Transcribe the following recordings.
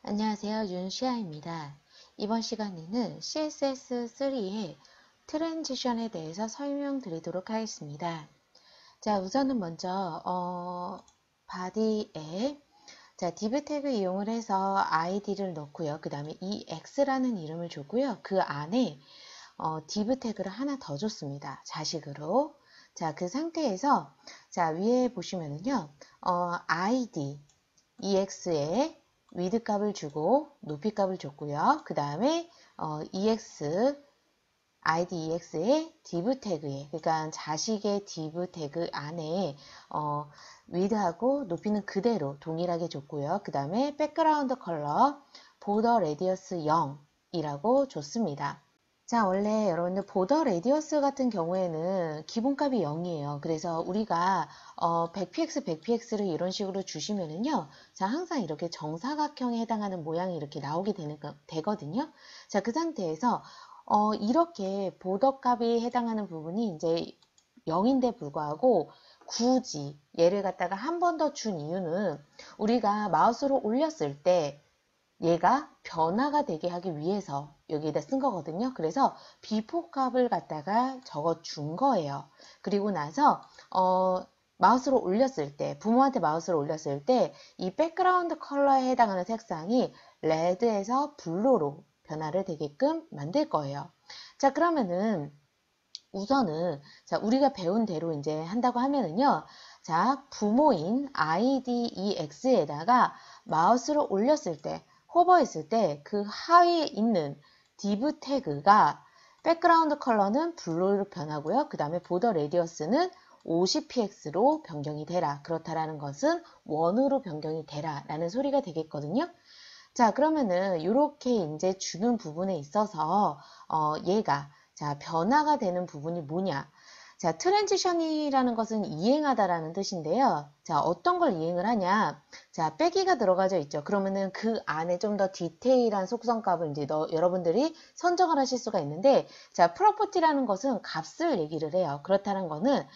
안녕하세요. 윤시아입니다. 이번 시간에는 CSS3의 트랜지션에 대해서 설명드리도록 하겠습니다. 자, 우선은 먼저 body에 div 태그 이용을 해서 id를 넣고요. 그 다음에 ex라는 이름을 줬고요. 그 안에 div 태그를 하나 더 줬습니다. 자식으로. 자, 그 상태에서 위에 보시면은요. id ex에 width 값을 주고 높이 값을 줬고요. 그 다음에 id ex의 div 태그에, 그러니까 자식의 div 태그 안에 width하고 높이는 그대로 동일하게 줬고요. 그 다음에 백그라운드 컬러 border radius 0이라고 줬습니다. 자, 원래 여러분들 보더 레디어스 같은 경우에는 기본값이 0이에요. 그래서 우리가 100px, 100px를 이런 식으로 주시면은요. 자, 항상 이렇게 정사각형에 해당하는 모양이 이렇게 나오게 되거든요. 자, 그 상태에서 이렇게 보더 값이 해당하는 부분이 이제 0인데 불구하고 굳이 얘를 갖다가 한 번 더 준 이유는 우리가 마우스로 올렸을 때 얘가 변화가 되게 하기 위해서 여기에다 쓴 거거든요. 그래서 before 값을 갖다가 적어 준 거예요. 그리고 나서 마우스로 올렸을 때, 부모한테 마우스를 올렸을 때 이 백그라운드 컬러에 해당하는 색상이 레드에서 블루로 변화를 되게끔 만들 거예요. 자, 그러면은 우선은 우리가 배운 대로 이제 한다고 하면은요. 자, 부모인 idex에다가 마우스를 올렸을 때 호버했을 때 그 하위에 있는 div 태그가 백그라운드 컬러는 블루로 변하고요. 그 다음에 보더 레디어스는 50px로 변경이 되라. 그렇다라는 것은 1으로 변경이 되라 라는 소리가 되겠거든요. 자, 그러면은 이렇게 이제 주는 부분에 있어서 얘가 변화가 되는 부분이 뭐냐? 자, 트랜지션이라는 것은 이행하다라는 뜻인데요. 자, 어떤 걸 이행을 하냐? 자, 빼기가 들어가져 있죠. 그러면은 그 안에 좀 더 디테일한 속성값을 이제 여러분들이 선정을 하실 수가 있는데, 자, 프로퍼티라는 것은 값을 얘기를 해요. 그렇다는 거는,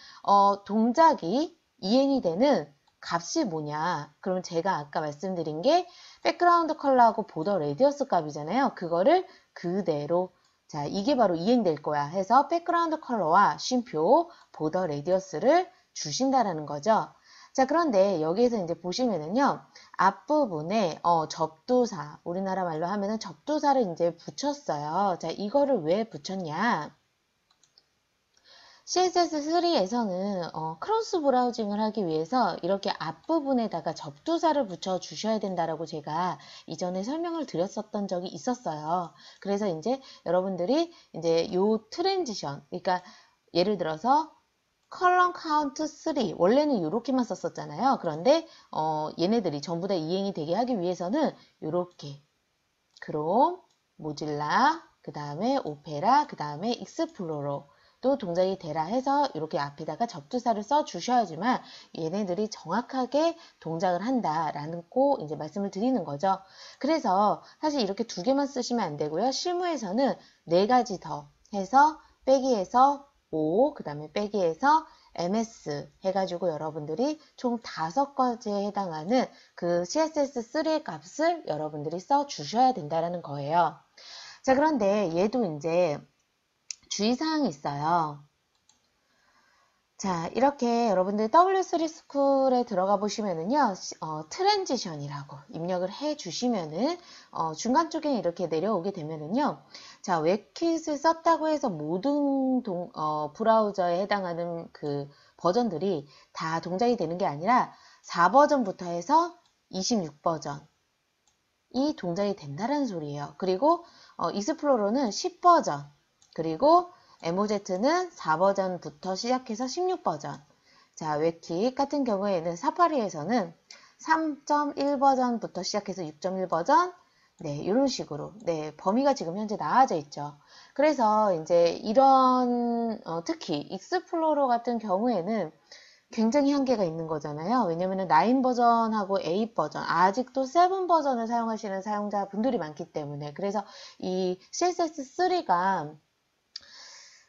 동작이 이행이 되는 값이 뭐냐? 그럼 제가 아까 말씀드린 게 백그라운드 컬러하고 보더 레디어스 값이잖아요. 그거를 그대로 자, 이게 바로 이행될 거야 해서 백그라운드 컬러와 쉼표, 보더 레디어스를 주신다라는 거죠. 자, 그런데 여기에서 이제 보시면은요. 앞부분에 접두사, 우리나라 말로 하면은 접두사를 이제 붙였어요. 자, 이거를 왜 붙였냐? CSS3에서는 크로스 브라우징을 하기 위해서 이렇게 앞부분에다가 접두사를 붙여 주셔야 된다라고 제가 이전에 설명을 드렸었던 적이 있었어요. 그래서 이제 여러분들이 이제 요 트랜지션, 그러니까 예를 들어서 컬럼 카운트 3 원래는 이렇게만 썼었잖아요. 그런데 얘네들이 전부 다 이행이 되게 하기 위해서는 이렇게 크롬, 모질라, 그 다음에 오페라, 그 다음에 익스플로러 또 동작이 되라 해서 이렇게 앞에다가 접두사를 써 주셔야지만 얘네들이 정확하게 동작을 한다라는 꼭 이제 말씀을 드리는 거죠. 그래서 사실 이렇게 두 개만 쓰시면 안 되고요. 실무에서는 네 가지 더 해서 빼기에서 O, 그 다음에 빼기에서 ms 해가지고 여러분들이 총 5가지에 해당하는 그 CSS3의 값을 여러분들이 써 주셔야 된다는 거예요. 자, 그런데 얘도 이제 주의사항이 있어요. 자, 이렇게 여러분들 W3 스쿨에 들어가 보시면은요, 트랜지션이라고 입력을 해 주시면은, 중간 쪽에 이렇게 내려오게 되면은요, 자, 웹킷을 썼다고 해서 모든 브라우저에 해당하는 그 버전들이 다 동작이 되는 게 아니라 4버전부터 해서 26버전이 동작이 된다는 소리예요. 그리고, 익스플로러는 10버전, 그리고 MOZ는 4버전부터 시작해서 16버전. 자, 웹킷 같은 경우에는 사파리에서는 3.1버전부터 시작해서 6.1버전. 네, 이런 식으로. 네, 범위가 지금 현재 나와져 있죠. 그래서 이제 이런, 특히 익스플로러 같은 경우에는 굉장히 한계가 있는 거잖아요. 왜냐면은 9 버전하고 8 버전, 아직도 7 버전을 사용하시는 사용자분들이 많기 때문에. 그래서 이 CSS3가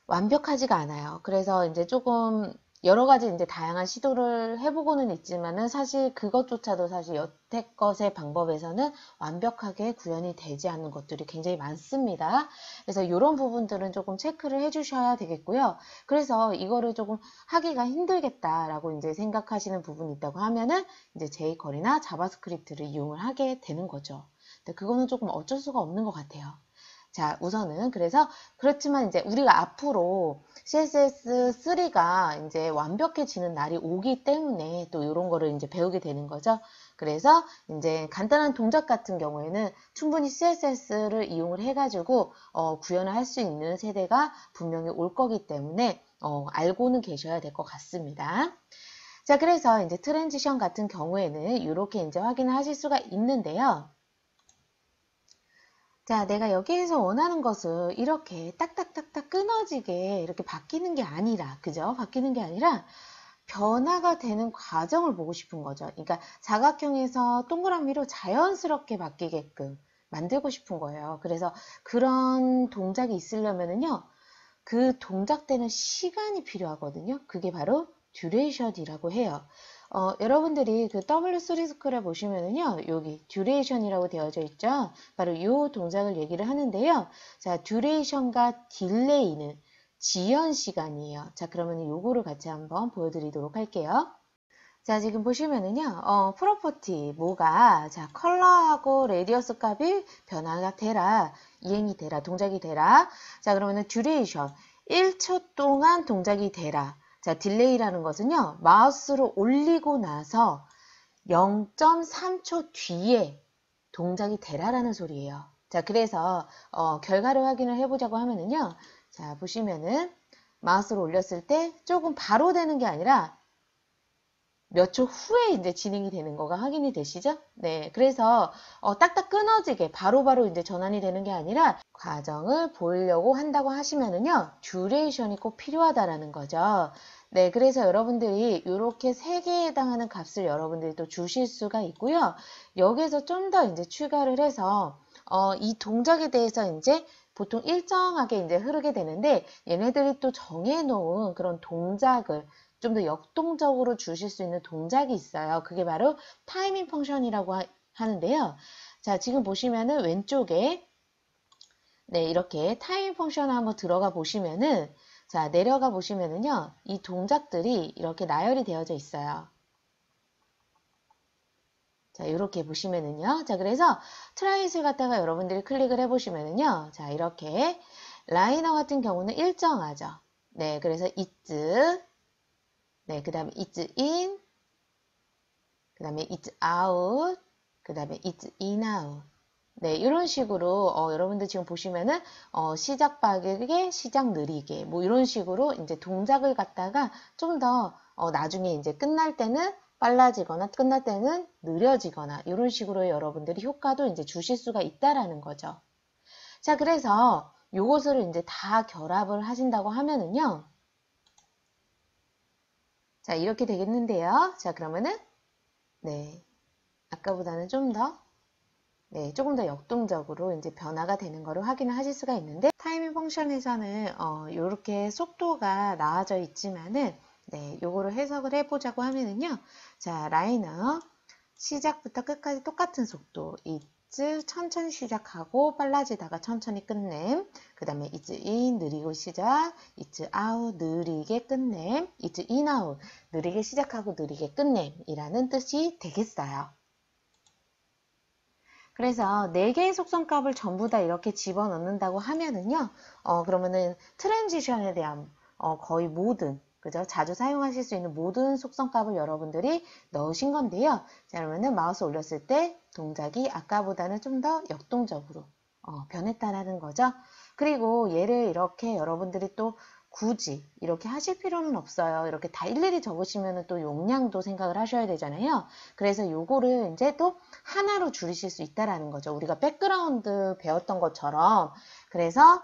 완벽하지가 않아요. 그래서 이제 조금 여러 가지 이제 다양한 시도를 해보고는 있지만은 사실 그것조차도 사실 여태껏의 방법에서는 완벽하게 구현이 되지 않는 것들이 굉장히 많습니다. 그래서 이런 부분들은 조금 체크를 해주셔야 되겠고요. 그래서 이거를 조금 하기가 힘들겠다라고 이제 생각하시는 부분이 있다고 하면은 이제 jQuery나 자바스크립트를 이용을 하게 되는 거죠. 근데 그거는 조금 어쩔 수가 없는 것 같아요. 자, 우선은 그래서 그렇지만 이제 우리가 앞으로 CSS3가 이제 완벽해지는 날이 오기 때문에 또 이런 거를 이제 배우게 되는 거죠. 그래서 이제 간단한 동작 같은 경우에는 충분히 CSS를 이용을 해가지고 구현을 할 수 있는 세대가 분명히 올 거기 때문에 알고는 계셔야 될 것 같습니다. 자, 그래서 이제 트랜지션 같은 경우에는 이렇게 이제 확인을 하실 수가 있는데요. 자, 내가 여기에서 원하는 것을 이렇게 딱딱딱딱 끊어지게 이렇게 바뀌는 게 아니라, 그죠? 바뀌는 게 아니라 변화가 되는 과정을 보고 싶은 거죠. 그러니까 사각형에서 동그라미로 자연스럽게 바뀌게끔 만들고 싶은 거예요. 그래서 그런 동작이 있으려면은요, 그 동작되는 시간이 필요하거든요. 그게 바로 듀레이션이라고 해요. 여러분들이 그 W3 스쿨에 보시면은요, 여기 듀레이션이라고 되어져 있죠. 바로 이 동작을 얘기를 하는데요. 자, 듀레이션과 딜레이는 지연 시간이에요. 자, 그러면 요거를 같이 한번 보여드리도록 할게요. 자, 지금 보시면은요, 프로퍼티, 뭐가, 자, 컬러하고 레디어스 값이 변화가 되라, 이행이 되라, 동작이 되라. 자, 그러면은 듀레이션, 1초 동안 동작이 되라. 자, 딜레이라는 것은요, 마우스로 올리고 나서 0.3초 뒤에 동작이 되라라는 소리예요. 자, 그래서 결과를 확인을 해보자고 하면은요, 자, 보시면은 마우스로 올렸을 때 조금 바로 되는 게 아니라 몇 초 후에 이제 진행이 되는 거가 확인이 되시죠? 네, 그래서 딱딱 끊어지게 바로바로 이제 전환이 되는 게 아니라 과정을 보이려고 한다고 하시면은요, 듀레이션이 꼭 필요하다라는 거죠. 네, 그래서 여러분들이 이렇게 세 개에 해당하는 값을 여러분들이 또 주실 수가 있고요. 여기에서 좀 더 이제 추가를 해서 이 동작에 대해서 이제 보통 일정하게 이제 흐르게 되는데 얘네들이 또 정해놓은 그런 동작을 좀 더 역동적으로 주실 수 있는 동작이 있어요. 그게 바로 타이밍 펑션이라고 하는데요. 자, 지금 보시면은 왼쪽에 네, 이렇게 타이밍 펑션 한번 들어가 보시면은 자, 내려가 보시면은요. 이 동작들이 이렇게 나열이 되어져 있어요. 자, 이렇게 보시면은요. 자, 그래서 트라이를 갖다가 여러분들이 클릭을 해 보시면은요. 자, 이렇게 라이너 같은 경우는 일정하죠. 네, 그래서 it's 네, 그 다음에 it's in, 그 다음에 it's out, 그 다음에 it's in out. 네, 이런 식으로 여러분들 지금 보시면은 시작 빠르게, 시작 느리게 뭐 이런 식으로 이제 동작을 갖다가 좀 더 나중에 이제 끝날 때는 빨라지거나 끝날 때는 느려지거나 이런 식으로 여러분들이 효과도 이제 주실 수가 있다라는 거죠. 자, 그래서 요것을 이제 다 결합을 하신다고 하면은요. 자, 이렇게 되겠는데요. 자, 그러면은 네, 아까보다는 좀 더, 네, 조금 더 역동적으로 이제 변화가 되는 거를 확인을 하실 수가 있는데, 타이밍 펑션에서는, 요렇게 속도가 나와져 있지만은, 네, 요거를 해석을 해보자고 하면은요, 자, 라이너, 시작부터 끝까지 똑같은 속도, it's 천천히 시작하고 빨라지다가 천천히 끝냄. 그 다음에 it's in 느리고 시작, it's out 느리게 끝냄, it's in out 느리게 시작하고 느리게 끝냄 이라는 뜻이 되겠어요. 그래서 4개의 속성값을 전부 다 이렇게 집어넣는다고 하면은요, 그러면은 트랜지션에 대한 거의 모든 그죠? 자주 사용하실 수 있는 모든 속성값을 여러분들이 넣으신 건데요. 자, 그러면은 마우스 올렸을 때 동작이 아까보다는 좀 더 역동적으로 변했다라는 거죠. 그리고 얘를 이렇게 여러분들이 또 굳이 이렇게 하실 필요는 없어요. 이렇게 다 일일이 적으시면 또 용량도 생각을 하셔야 되잖아요. 그래서 요거를 이제 또 하나로 줄이실 수 있다라는 거죠. 우리가 백그라운드 배웠던 것처럼. 그래서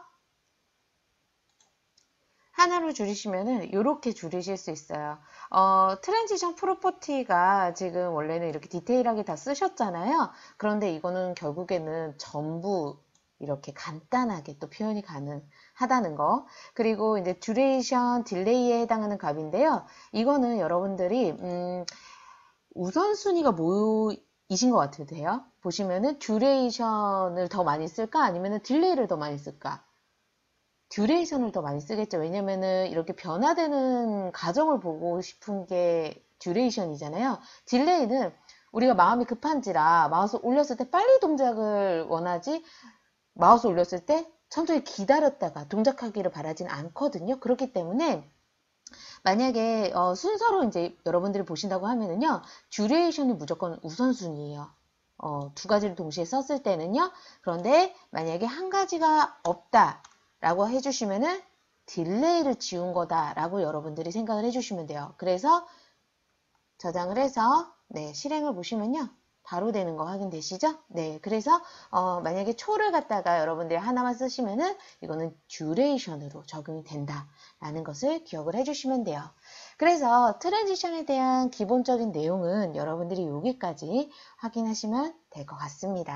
하나로 줄이시면은 이렇게 줄이실 수 있어요. 트랜지션 프로퍼티가 지금 원래는 이렇게 디테일하게 다 쓰셨잖아요. 그런데 이거는 결국에는 전부 이렇게 간단하게 또 표현이 가능하다는 거. 그리고 이제 duration, delay에 해당하는 값인데요. 이거는 여러분들이 우선순위가 뭐이신 것 같으세요? 보시면은 duration을 더 많이 쓸까? 아니면은 delay를 더 많이 쓸까? duration을 더 많이 쓰겠죠. 왜냐면은 이렇게 변화되는 과정을 보고 싶은 게 duration이잖아요. delay는 우리가 마음이 급한지라 마우스 올렸을 때 빨리 동작을 원하지, 마우스 올렸을 때 천천히 기다렸다가 동작하기를 바라진 않거든요. 그렇기 때문에 만약에 순서로 이제 여러분들이 보신다고 하면은요, 듀레이션이 무조건 우선순위예요. 두 가지를 동시에 썼을 때는요. 그런데 만약에 한 가지가 없다라고 해주시면은 딜레이를 지운 거다라고 여러분들이 생각을 해주시면 돼요. 그래서 저장을 해서 실행을 보시면요. 바로 되는 거 확인되시죠? 네, 그래서 만약에 초를 갖다가 여러분들이 하나만 쓰시면은 이거는 duration으로 적용이 된다라는 것을 기억을 해주시면 돼요. 그래서 트랜지션에 대한 기본적인 내용은 여러분들이 여기까지 확인하시면 될 것 같습니다.